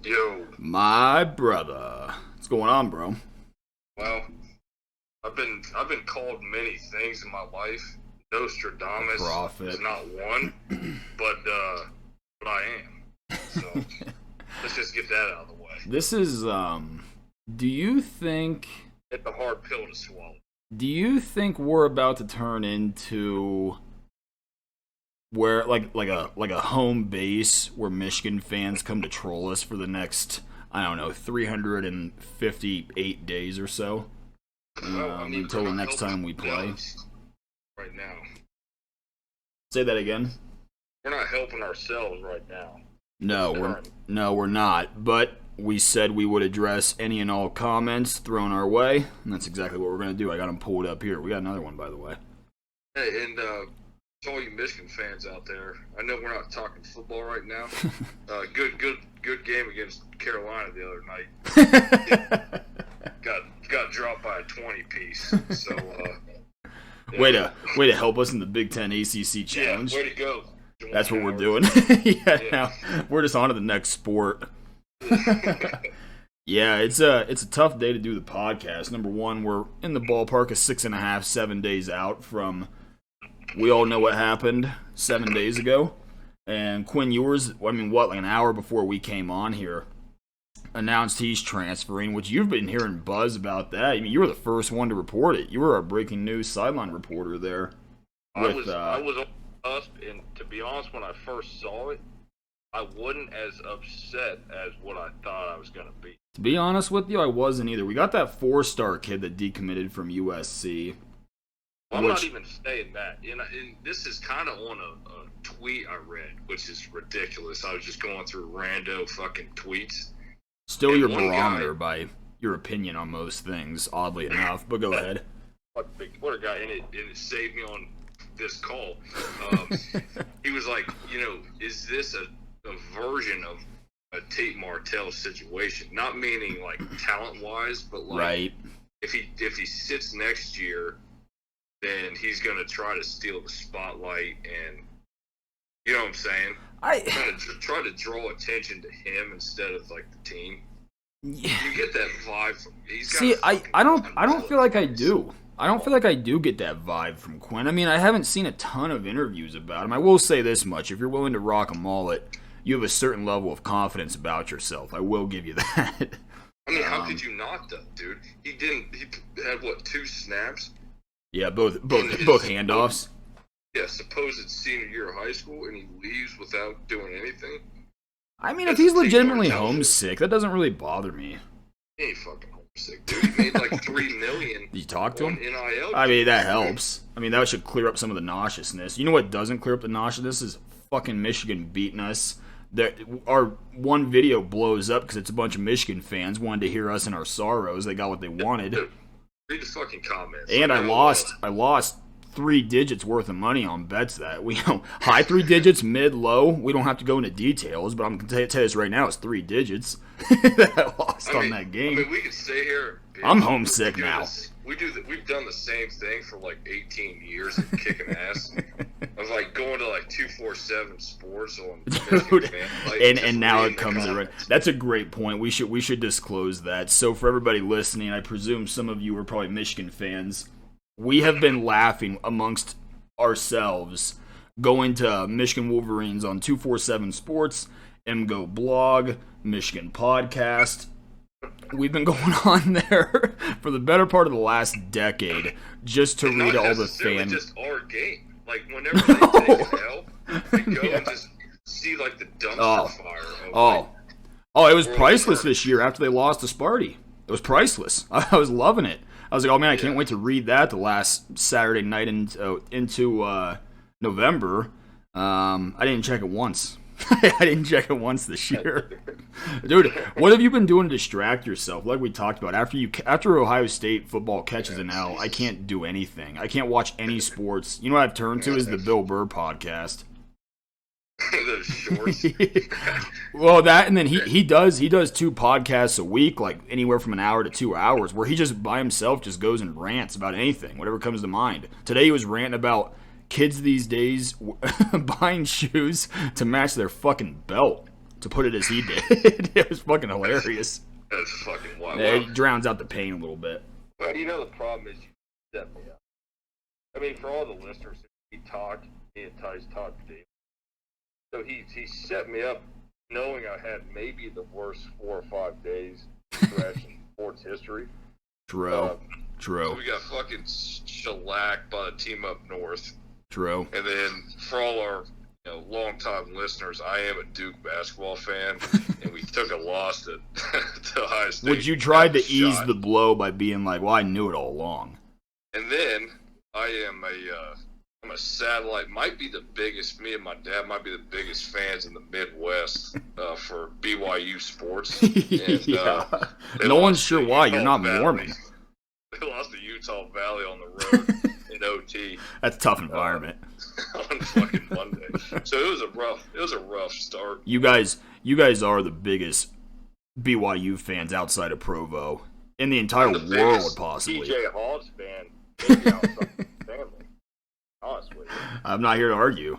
Yo, My brother. What's going on, bro? well, I've been called many things in my life. Nostradamus Prophet. is not one, but I am. So let's just get that out of the way. This is, do you think It's a hard pill to swallow. we're about to turn into where like a home base where Michigan fans come to troll us for the next, I don't know, 358 days or so? Until the next time we play. Right now. Say that again? We're not helping ourselves right now. No, we're not. But we said we would address any and all comments thrown our way, and that's exactly what we're gonna do. I got them pulled up here. We got another one, by the way. Hey, and to all you Michigan fans out there, I know we're not talking football right now. Good game against Carolina the other night. got dropped by a 20-piece. So way to help us in the Big Ten ACC challenge. Yeah, way to go. That's what we're doing. Now we're just on to the next sport. Yeah, it's a tough day to do the podcast. Number one, we're in the ballpark of 6.5, 7 days out from. We all know what happened 7 days ago. And Quinn Ewers, like an hour before we came on here, announced he's transferring, which you've been hearing buzz about that. I mean, you were the first one to report it. You were our breaking news sideline reporter there. I was on the cusp, and to be honest, when I first saw it, I wasn't as upset as what I thought I was going to be. To be honest with you, I wasn't either. We got that 4-star kid that decommitted from USC. I'm not even saying that. And this is kind of on a tweet I read, which is ridiculous. I was just going through rando fucking tweets. Still your barometer by your opinion on most things, oddly enough. But go ahead. What a guy. And it saved me on this call. He was like, is this a version of a Tate Martell situation? Not meaning like talent-wise, but like right. If he sits next year, then he's going to try to steal the spotlight, and you know what I'm saying? Try to draw attention to him instead of like the team. Yeah. You get that vibe from. I don't feel like I do. I don't feel like I do get that vibe from Quinn. I mean, I haven't seen a ton of interviews about him. I will say this much: if you're willing to rock a mullet, you have a certain level of confidence about yourself. I will give you that. I mean, how could you not, though, dude? He had what, 2 snaps? Yeah, both handoffs. Yeah, supposed senior year of high school, and he leaves without doing anything. I mean, if he's legitimately homesick, that doesn't really bother me. He ain't fucking homesick, dude. He made like $3 million. Did you talk to him? NIL. I mean, that helps. I mean, that should clear up some of the nauseousness. You know what doesn't clear up the nauseousness is fucking Michigan beating us. Our one video blows up because it's a bunch of Michigan fans wanted to hear us in our sorrows. They got what they wanted. Dude, read the fucking comments. And I lost 3 digits worth of money on bets that we high 3 digits, mid, low. We don't have to go into details, but I'm gonna tell you this right now: it's 3 digits that I lost on that game. I mean, we could stay here. I'm homesick now. We've done the same thing for like 18 years of kicking ass. Of like going to like 247 Sports on Dude, and now it comes around. That's a great point. We should disclose that. So for everybody listening, I presume some of you are probably Michigan fans. We have been laughing amongst ourselves going to Michigan Wolverines on 247 Sports, MGO Blog, Michigan Podcast. We've been going on there for the better part of the last decade just to read all the fan. Just our game. Like whenever they take an L, we go and just see like the dumpster fire. It was priceless this year after they lost to Sparty. It was priceless. I was loving it. I was like, oh man, I can't wait to read that the last Saturday night into November. I didn't check it once. I didn't check it once this year. Dude, what have you been doing to distract yourself? Like we talked about, after Ohio State football catches an L, I can't do anything. I can't watch any sports. You know what I've turned to is the Bill Burr podcast. Those shorts. Well, that, and then he does 2 podcasts a week, like anywhere from an hour to 2 hours, where he just by himself just goes and rants about anything, whatever comes to mind. Today he was ranting about kids these days buying shoes to match their fucking belt. to put it as he did. It was fucking hilarious. That's fucking wild. Yeah, it drowns out the pain a little bit. Well, you know the problem is you set me up. I mean, for all the listeners, he and Ty's talked daily. So he set me up knowing I had maybe the worst 4 or 5 days stretch in sports history. True. So we got fucking shellacked by the team up north. True. And then for all our long-time listeners, I am a Duke basketball fan, and we took a loss to Ohio State. Would you try to ease the blow by being like, well, I knew it all along? And then I'm a satellite, might be the biggest, me and my dad might be the biggest fans in the Midwest for BYU sports. And, yeah. No one's sure why. You're not Mormon. They lost to Utah Valley on the road in OT. That's a tough environment. On fucking Monday. So it was a rough start. You guys are the biggest BYU fans outside of Provo in the entire world, possibly. DJ Hawes fan, maybe outside the family. Honestly. I'm not here to argue.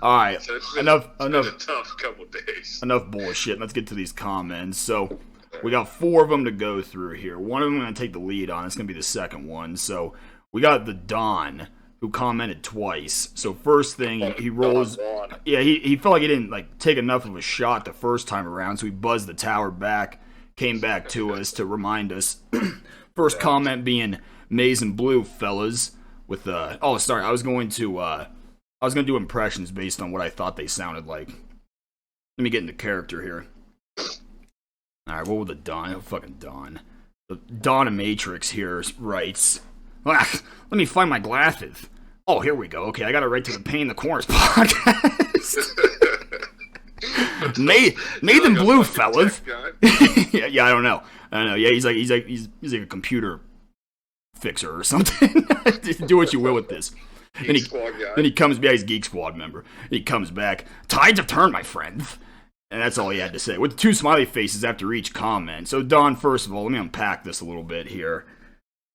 All right, So it's enough. been a tough couple days. Enough bullshit. Let's get to these comments. So we got 4 of them to go through here. One of them I'm going to take the lead on. It's going to be the second one. So we got the Don, who commented twice. So first thing, he rolls. Yeah, he felt like he didn't take enough of a shot the first time around, so he buzzed the tower back, came back to us to remind us. First comment being maize and blue, fellas. With I was going to do impressions based on what I thought they sounded like. Let me get into character here. All right, what was the Don? Oh, fucking Don. The Dominatrix here writes, let me find my glasses. Oh, here we go. Okay, I got it right to the Pain in the Corners podcast. Nathan Blue, fellas. yeah, I don't know. Yeah, he's like a computer fixer or something. Do what you will with this. Then he comes back. He's a Geek Squad member. He comes back. Tides have turned, my friends. And that's all he had to say, with 2 smiley faces after each comment. So, Don, first of all, let me unpack this a little bit here.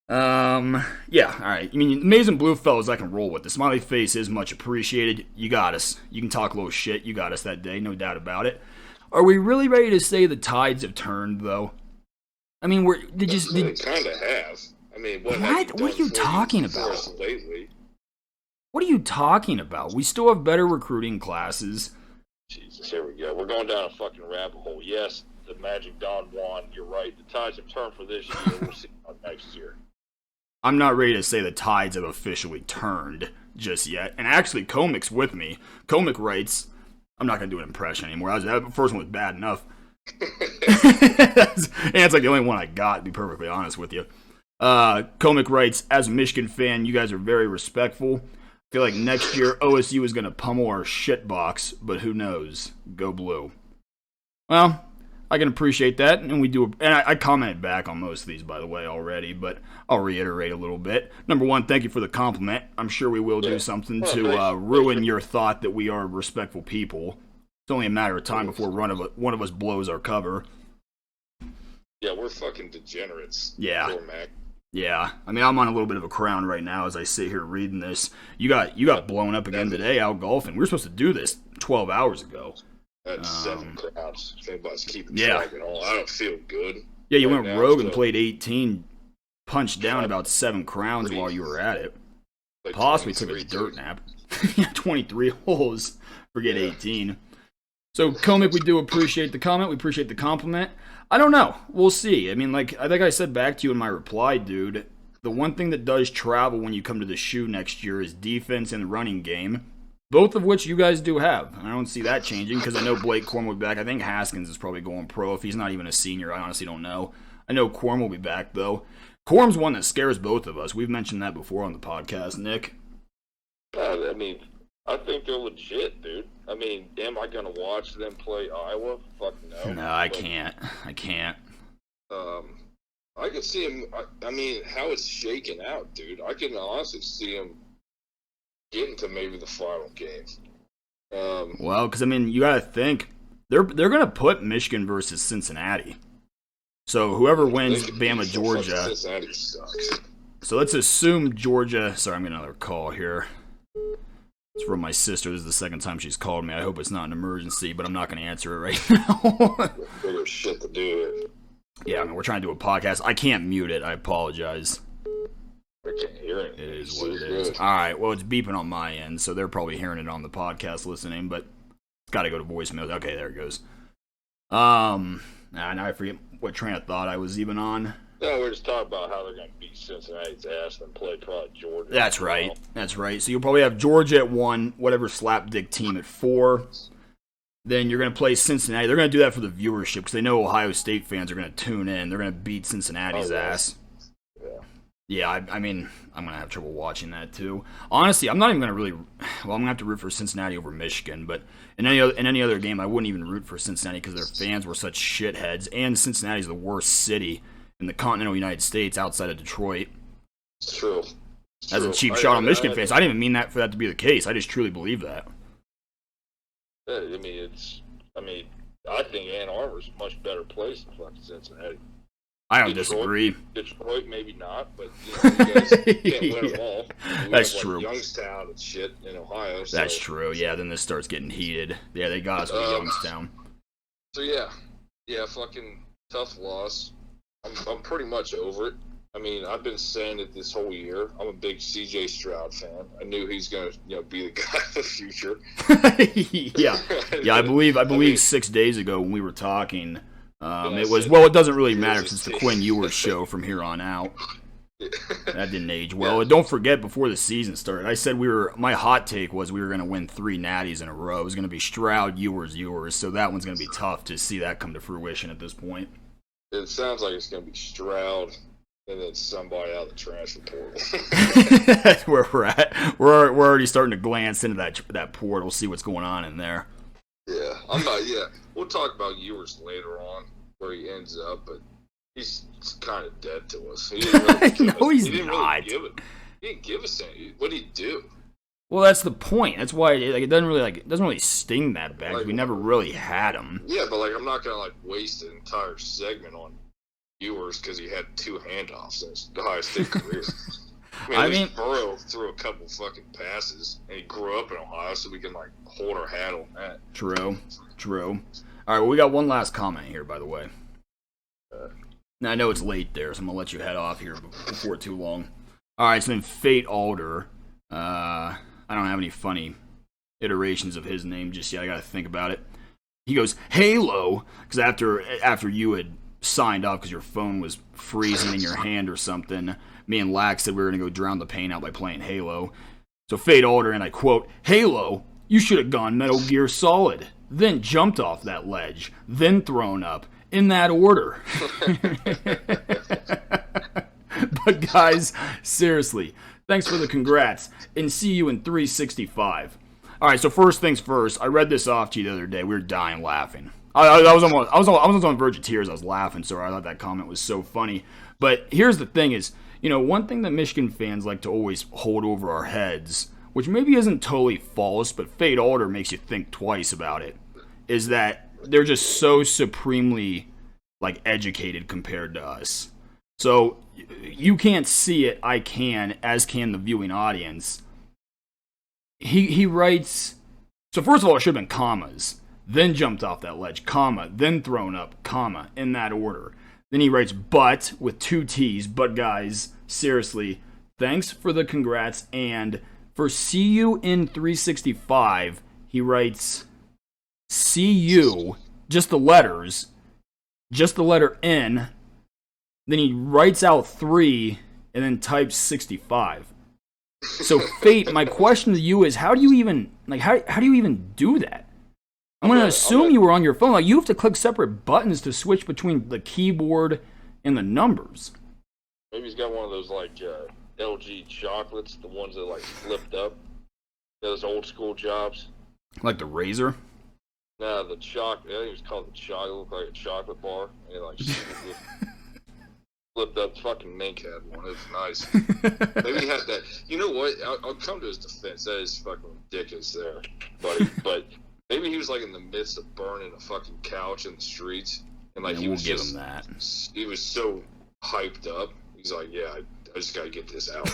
Yeah, alright. I mean, amazing blue fellas I can roll with. The smiley face is much appreciated. You got us. You can talk a little shit. You got us that day, no doubt about it. Are we really ready to say the tides have turned, though? I mean, they kind of have. I mean, what are you talking about? Lately? What are you talking about? We still have better recruiting classes. Jesus, here we go. We're going down a fucking rabbit hole. Yes, the Magic Don won. You're right. The tides have turned for this year. We'll see about next year. I'm not ready to say the tides have officially turned just yet. And actually, Kormic's with me. Kormic writes, I'm not going to do an impression anymore. That first one was bad enough. And it's like the only one I got, to be perfectly honest with you. Kormic writes, as a Michigan fan, you guys are very respectful. I feel like next year OSU is going to pummel our shitbox, but who knows? Go blue. Well, I can appreciate that, and we do. And I commented back on most of these, by the way, already, but I'll reiterate a little bit. Number one, thank you for the compliment. I'm sure we will do something to ruin your thought that we are respectful people. It's only a matter of time before one of us blows our cover. Yeah, we're fucking degenerates. Yeah. Poor Mac. Yeah, I mean, I'm on a little bit of a crown right now as I sit here reading this. You got blown up again today out golfing. We were supposed to do this 12 hours ago. That's 7 crowns. If anybody's keeping track at all, I don't feel good. Yeah, you went rogue and played 18, punched down about 7 crowns while you were at it. Possibly took a dirt nap. 23 holes. Forget 18. So, Kormic, we do appreciate the comment. We appreciate the compliment. I don't know. We'll see. I mean, I think I said back to you in my reply, dude, the one thing that does travel when you come to the shoe next year is defense and the running game, both of which you guys do have. I don't see that changing because I know Blake Corm will be back. I think Haskins is probably going pro. If he's not even a senior, I honestly don't know. I know Corm will be back, though. Corm's one that scares both of us. We've mentioned that before on the podcast, Nick. I mean, I think they're legit, dude. I mean, am I going to watch them play Iowa? Fuck no. No, I can't. I can see him. I mean, how it's shaking out, dude. I can honestly see him getting to maybe the final game. Well, because, I mean, you got to think. They're going to put Michigan versus Cincinnati. So whoever wins Bama, Georgia. Cincinnati sucks. So let's assume Georgia. Sorry, I'm getting another call here. It's from my sister. This is the second time she's called me. I hope it's not an emergency, but I'm not going to answer it right now. Bigger shit to do. Yeah, I mean, we're trying to do a podcast. I can't mute it. I apologize. I can't hear it. It is what it is. All right. Well, it's beeping on my end, so they're probably hearing it on the podcast listening, but it's got to go to voicemail. Okay, there it goes. Now I forget what train of thought I was even on. No, we're just talking about how they're going to beat Cincinnati's ass and play probably Georgia. That's right. That's right. So you'll probably have Georgia at 1, whatever slapdick team at 4. Then you're going to play Cincinnati. They're going to do that for the viewership because they know Ohio State fans are going to tune in. They're going to beat Cincinnati's ass. Yeah, I mean, I'm going to have trouble watching that too. Honestly, I'm not even going to really... Well, I'm going to have to root for Cincinnati over Michigan, but in any other game, I wouldn't even root for Cincinnati because their fans were such shitheads, and Cincinnati's the worst city in the continental United States outside of Detroit. It's true. As a cheap shot on Michigan fans, I didn't even mean that for that to be the case. I just truly believe that. Yeah, I mean, I think Ann Arbor's a much better place than fucking Cincinnati. I don't disagree. Detroit, maybe not, but you guys can't win them all. That's true. Youngstown and shit in Ohio. So. That's true. Yeah, then this starts getting heated. Yeah, they got us with Youngstown. So yeah, fucking tough loss. I'm pretty much over it. I mean, I've been saying it this whole year. I'm a big C.J. Stroud fan. I knew he's gonna, be the guy of the future. yeah. I believe 6 days ago when we were talking. It doesn't really matter since the Quinn Ewers show from here on out. That didn't age well. And don't forget, before the season started, I said my hot take was we were going to win 3 natties in a row. It was going to be Stroud, Ewers, so that one's going to be tough to see that come to fruition at this point. It sounds like it's going to be Stroud and then somebody out of the transfer portal. That's where we're at. We're already starting to glance into that portal, see what's going on in there. Yeah, we'll talk about Ewers later on, where he ends up, but he's kind of dead to us. He didn't really no, he's not. He didn't give us any. What did he do? Well, that's the point. That's why it doesn't really sting that bad. We never really had him. Yeah, but I'm not gonna waste an entire segment on Ewers because he had 2 handoffs in his Ohio State career. I mean, Burrow threw a couple fucking passes, and he grew up in Ohio, so we can hold our hat on that. True. All right, well, we got one last comment here, by the way. Now, I know it's late there, so I'm gonna let you head off here before too long. All right, so then Fate Alder. I don't have any funny iterations of his name just yet. I gotta think about it. He goes Halo because after you had signed off because your phone was freezing in your hand or something. Me and Lax said we were going to go drown the pain out by playing Halo. So Fate Alder, and I quote, Halo, you should have gone Metal Gear Solid, then jumped off that ledge, then thrown up, in that order. But guys, seriously, thanks for the congrats, and see you in 365. Alright, so first things first, I read this off to you the other day. We were dying laughing. I was on the verge of tears. I was laughing, so I thought that comment was so funny. But here's the thing is, one thing that Michigan fans like to always hold over our heads, which maybe isn't totally false, but Fate Alder makes you think twice about it, is that they're just so supremely, educated compared to us. So you can't see it, I can, as can the viewing audience. He writes, so first of all, it should have been commas. Then jumped off that ledge, comma, then thrown up, comma, in that order. Then he writes, but, with 2 T's, but guys, seriously, thanks for the congrats, and for see you in 365, he writes, see you, just the letter N, then he writes out 3, and then types 65. So, Fate, my question to you is, how do you even do that? I'm going to assume you were on your phone. You have to click separate buttons to switch between the keyboard and the numbers. Maybe he's got one of those, LG chocolates, the ones that, flipped up. Those old school jobs. Like the Razor? Nah, the chocolate. I think it was called the chocolate. It looked like a chocolate bar. And flipped up. Fucking Mink had one. It was nice. Maybe he had that. You know what? I'll come to his defense. That is fucking ridiculous there, buddy. But maybe he was in the midst of burning a fucking couch in the streets, and he was give him that. He was so hyped up. He's like, "Yeah, I just gotta get this out."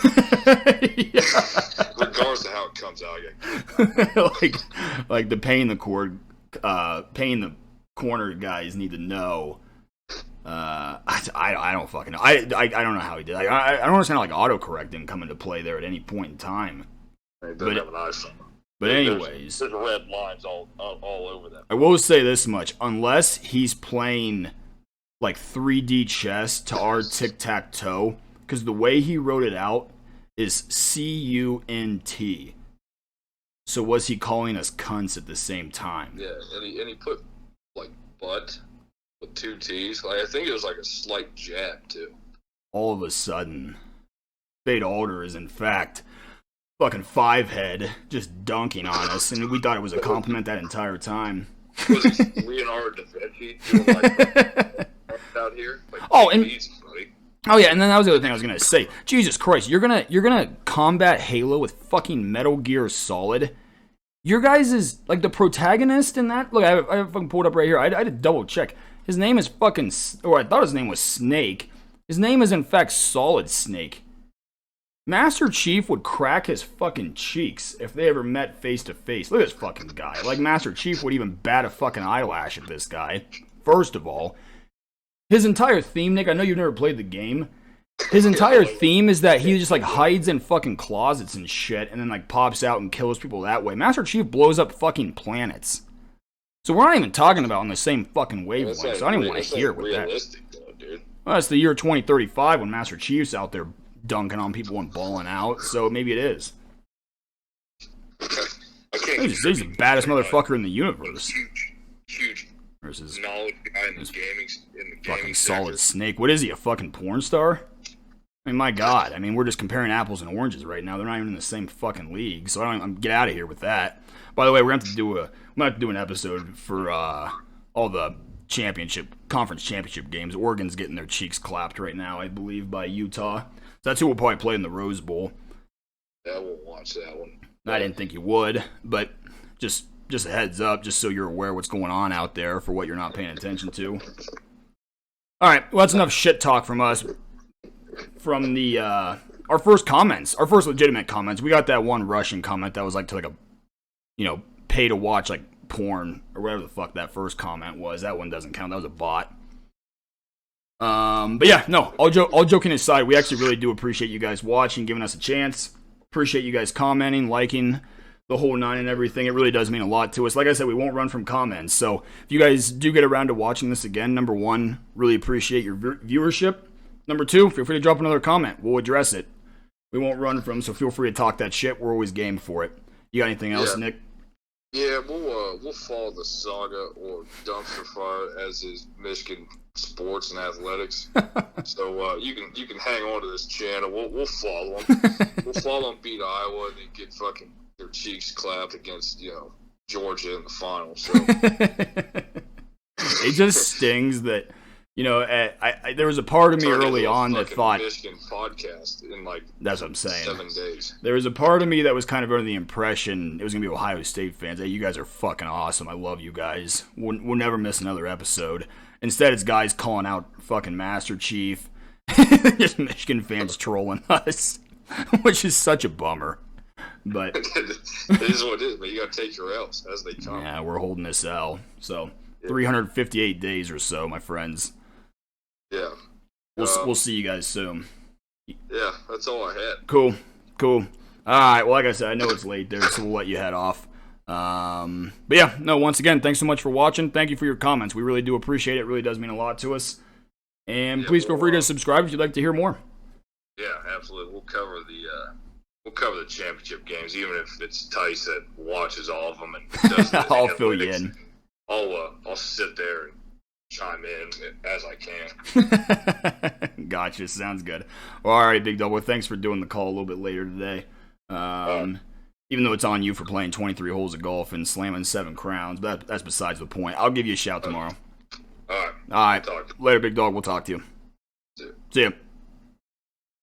regardless of how it comes out, I get like the paying the corner guys need to know. I don't fucking know. I don't know how he did. I don't understand like autocorrect didn't come into play there at any point in time. It doesn't have an iPhone. But anyways, there's red lines all over that. I will say this much: unless he's playing like 3D chess to our tic-tac-toe, because the way he wrote it out is C-U-N-T. So was he calling us cunts at the same time? Yeah, and he put like butt with 2 T's. Like I think it was like a slight jab too. All of a sudden, Fade Alder is in fact fucking 5-head just dunking on us, and we thought it was a compliment that entire time. Was it Leonardo da Vinci doing like out here? Like, oh, and Jesus, buddy. Oh yeah, and then that was the other thing I was gonna say. Jesus Christ, you're gonna combat Halo with fucking Metal Gear Solid. Your guys is like the protagonist in that. Look, I have fucking pulled up right here. I had to double check. His name is fucking, or I thought his name was Snake. His name is in fact Solid Snake. Master Chief would crack his fucking cheeks if they ever met face to face. Look at this fucking guy. Like Master Chief would even bat a fucking eyelash at this guy. First of all, his entire theme, Nick, I know you've never played the game. His entire theme is that he just like hides in fucking closets and shit and then like pops out and kills people that way. Master Chief blows up fucking planets. So we're not even talking about on the same fucking wavelength, so I don't even want to hear with that. Though, dude. Well, it's the year 2035 when Master Chief's out there dunking on people and balling out, so maybe it is. He's the baddest motherfucker in the universe. Huge versus knowledge guy in the gaming fucking sector. Solid Snake. What is he, a fucking porn star? I mean, my God. I mean, we're just comparing apples and oranges right now. They're not even in the same fucking league, so I'm get out of here with that. By the way, we're gonna have to do an episode for all the conference championship games. Oregon's getting their cheeks clapped right now, I believe, by Utah. So that's who we'll probably play in the Rose Bowl. Yeah, I won't watch that one. I didn't think you would, but just a heads up, just so you're aware what's going on out there for what you're not paying attention to. All right, well, that's enough shit talk from us. From the our first legitimate comments, we got that one Russian comment that was like to like a, pay to watch like porn or whatever the fuck that first comment was. That one doesn't count. That was a bot. But yeah, no. All joking aside, we actually really do appreciate you guys watching, giving us a chance. Appreciate you guys commenting, liking, the whole nine and everything. It really does mean a lot to us. Like I said, we won't run from comments. So if you guys do get around to watching this again, number one, really appreciate your viewership. Number two, feel free to drop another comment. We'll address it. We won't run from, so feel free to talk that shit. We're always game for it. You got anything else, Nick? Yeah, we'll follow the saga or dumpster fire as is Michigan sports and athletics. So you can hang on to this channel. We'll follow them. We'll follow them beat Iowa and then get fucking their cheeks clapped against Georgia in the final. So it just stings that there was a part of me early on that thought Michigan podcast in like that's what I'm saying 7 days. There was a part of me that was kind of under the impression it was gonna be Ohio State fans. Hey, you guys are fucking awesome. I love you guys. We'll never miss another episode. Instead, it's guys calling out fucking Master Chief. Just Michigan fans trolling us, which is such a bummer. But it is what it is. But you gotta take your L's as they come. Yeah, we're holding this L. So 358 days or so, my friends. Yeah. We'll see you guys soon. Yeah, that's all I had. Cool. All right. Well, like I said, I know it's late there, so we'll let you head off. But yeah, no, once again, thanks so much for watching. Thank you for your comments. We really do appreciate it. It really does mean a lot to us. And please feel free to subscribe if you'd like to hear more. Yeah, absolutely. We'll cover the championship games, even if it's Tice that watches all of them and does the I'll fill you in. I'll sit there and chime in as I can. Gotcha. Sounds good. Well, all right, Big Dog. Well, thanks for doing the call a little bit later today. Even though it's on you for playing 23 holes of golf and slamming 7 crowns, but that's besides the point. I'll give you a shout tomorrow. All right. Later, Big Dog. We'll talk to you. See you. See ya.